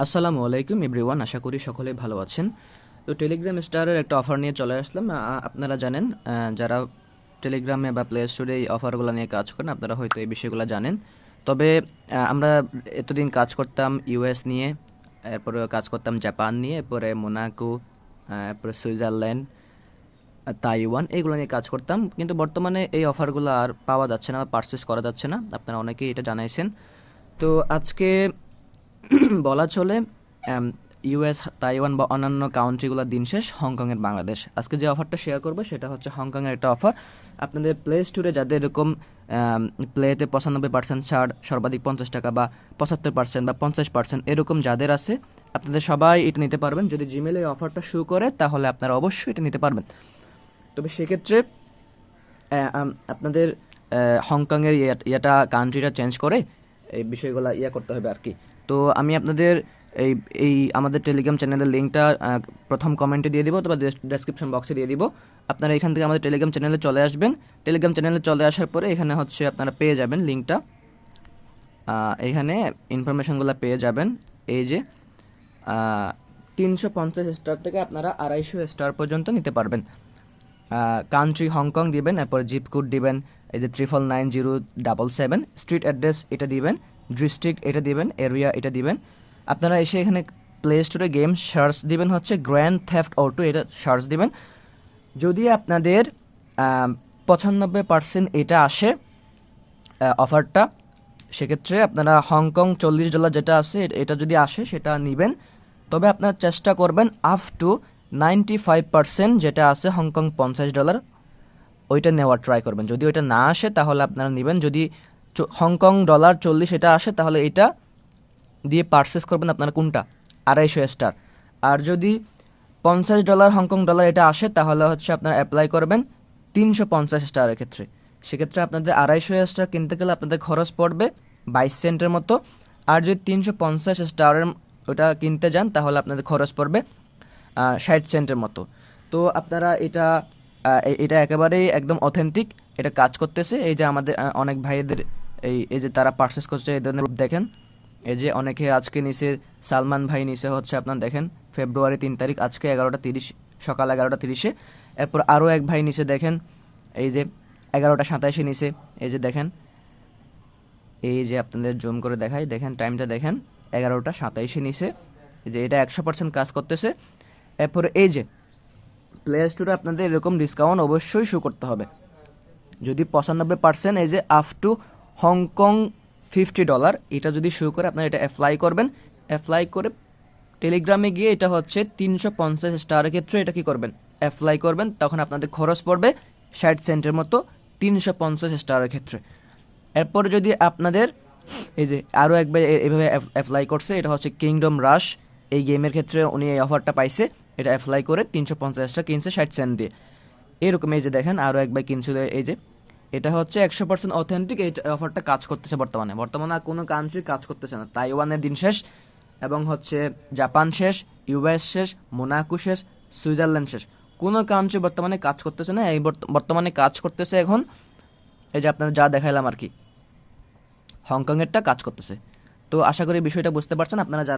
আসসালামু আলাইকুম এভরিওয়ান, আশা করি সকলেই ভালো আছেন। তো টেলিগ্রাম স্টারের একটা অফার নিয়ে চলে আসলাম। আপনারা জানেন, যারা টেলিগ্রামে বা প্লে স্টোরে এই অফারগুলো নিয়ে কাজ করেন আপনারা হয়তো এই বিষয়গুলো জানেন। তবে আমরা এতদিন কাজ করতাম ইউএস নিয়ে, এরপরে কাজ করতাম জাপান নিয়ে, এরপরে মোনাকো, এরপরে সুইজারল্যান্ড, তাইওয়ান, এগুলো নিয়ে কাজ করতাম। কিন্তু বর্তমানে এই অফারগুলো আর পাওয়া যাচ্ছে না বা পারচেস করা যাচ্ছে না, আপনারা অনেকেই এটা জানাইছেন। তো আজকে বলা চলে ইউএস, তাইওয়ান বা অন্যান্য কান্ট্রিগুলোর দিন শেষ, হংকংয়ের বাংলাদেশ। আজকে যে অফারটা শেয়ার করবো সেটা হচ্ছে হংকংয়ের একটা অফার। আপনাদের প্লে স্টোরে যাদের এরকম প্লেতে 95% ছাড়, সর্বাধিক 50 টাকা বা 75% বা 50% এরকম যাদের আছে, আপনাদের সবাই এটা নিতে পারবেন। যদি জিমেলে এই অফারটা শো করে তাহলে আপনারা অবশ্যই এটা নিতে পারবেন। তবে সেক্ষেত্রে আপনাদের হংকংয়ের ইয়েটা, কান্ট্রিটা চেঞ্জ করে এই বিষয়গুলো করতে হবে আর কি। তো আমি আপনাদের এই এই আমাদের টেলিগ্রাম চ্যানেলের লিঙ্কটা প্রথম কমেন্টে দিয়ে দিব, অথবা ডেসক্রিপশন বক্সে দিয়ে দিব। আপনারা এখান থেকে আমাদের টেলিগ্রাম চ্যানেলে চলে আসবেন। টেলিগ্রাম চ্যানেলে চলে আসার পরে এখানে হচ্ছে আপনারা পেয়ে যাবেন লিঙ্কটা। এখানে ইনফরমেশনগুলো পেয়ে যাবেন। এই যে 350 স্টার থেকে আপনারা 250 স্টার পর্যন্ত নিতে পারবেন। কান্ট্রি হংকং দিবেন, এরপর জিপ কোড দিবেন, এই যে 99907, স্ট্রিট অ্যাড্রেস এটা দিবেন, ডিস্ট্রিক্ট এটা দিবেন, এরিয়া এটা দিবেন। আপনারা এসে এখানে প্লে স্টোরে গেম সার্চ দিবেন হচ্ছে গ্র্যান্ড থেফট অটো, এটা সার্চ দিবেন। যদি আপনাদের 95% এটা আসে অফারটা, সেক্ষেত্রে আপনারা হংকং $40 যেটা আছে এটা যদি আসে সেটা নেবেন। তবে আপনারা চেষ্টা করবেন আপ টু 95% যেটা আছে হংকং $50, ওইটা নেওয়ার ট্রাই করবেন। যদি ওইটা না আসে তাহলে আপনারা নেবেন। যদি হংকং ডলার 40 এটা আসে তাহলে এটা দিয়ে পারচেস করবেন আপনারা কোনটা, 250 স্টার। আর যদি $50 হংকং ডলার এটা আসে তাহলে হচ্ছে আপনারা অ্যাপ্লাই করবেন 350 স্টারের ক্ষেত্রে। সেক্ষেত্রে আপনাদের 250 স্টার কিনতে গেলে আপনাদের খরচ পড়বে 22 সেন্টের মতো। আর যদি 350 স্টারের ওটা কিনতে যান তাহলে আপনাদের খরচ পড়বে 60 সেন্টের মতো। তো আপনারা এটা এটা একেবারেই একদম অথেন্টিক, এটা কাজ করতেছে। এই যে আমাদের অনেক ভাইদের এই যে তারা পারচেস করছে, এই ধরনের দেখেন। এই যে অনেকে আজকে নিচে, সালমান ভাই নিচে হচ্ছে আপনার দেখেন ফেব্রুয়ারি 3 তারিখ, আজকে 11টা 30, সকাল 11টা 30-এ। এরপর আরও এক ভাই নিচে দেখেন, এই যে 11টা 27-এ নিচে। এই যে দেখেন, এই যে আপনাদের জুম করে দেখাই, দেখেন টাইমটা দেখেন, 11টা 27-এ নিচে। এই যে এটা 100% কাজ করতেছে। এরপরে এই যে প্লে স্টোরে আপনাদের এরকম ডিসকাউন্ট অবশ্যই শো করতে হবে। যদি 95% এই যে আপ টু হংকং $50 এটা যদি শো করে আপনারা এটা অ্যাপ্লাই করবেন। অ্যাপ্লাই করে টেলিগ্রামে গিয়ে এটা হচ্ছে 350 স্টারের ক্ষেত্রে এটা কি করবেন, অ্যাপ্লাই করবেন। তখন আপনাদের খরচ পড়বে 60 সেন্টের মতো 350 স্টারের ক্ষেত্রে। এরপর যদি আপনাদের এই যে আরও একবার এইভাবে অ্যাপ্লাই করছে, এটা হচ্ছে কিংডম রাশ, এই গেমের ক্ষেত্রে উনি এই অফারটা পাইছে। এটা অ্যাপ্লাই করে 350 কিনছে 60 সেন্ট দিয়ে। এরকম এই যে দেখেন আরও একবার কিনছিল। এই যে এটা হচ্ছে 100% অথেন্টিক, এই অফারটা কাজ করতেছে বর্তমানে। বর্তমানে আর কোনো কান্ট্রি কাজ করতেছে না। তাইওয়ানের দিন শেষ, এবং হচ্ছে জাপান শেষ, ইউএস শেষ, মোনাকো শেষ, সুইজারল্যান্ড শেষ। কোনো কান্ট্রি বর্তমানে কাজ করতেছে না। এই বর্তমানে কাজ করতেছে এখন এই যে আপনারা যা দেখাইলাম আর কি, হংকংয়েরটা কাজ করতেছে। তো আশা করি বিষয়টা বুঝতে পারছেন আপনারা।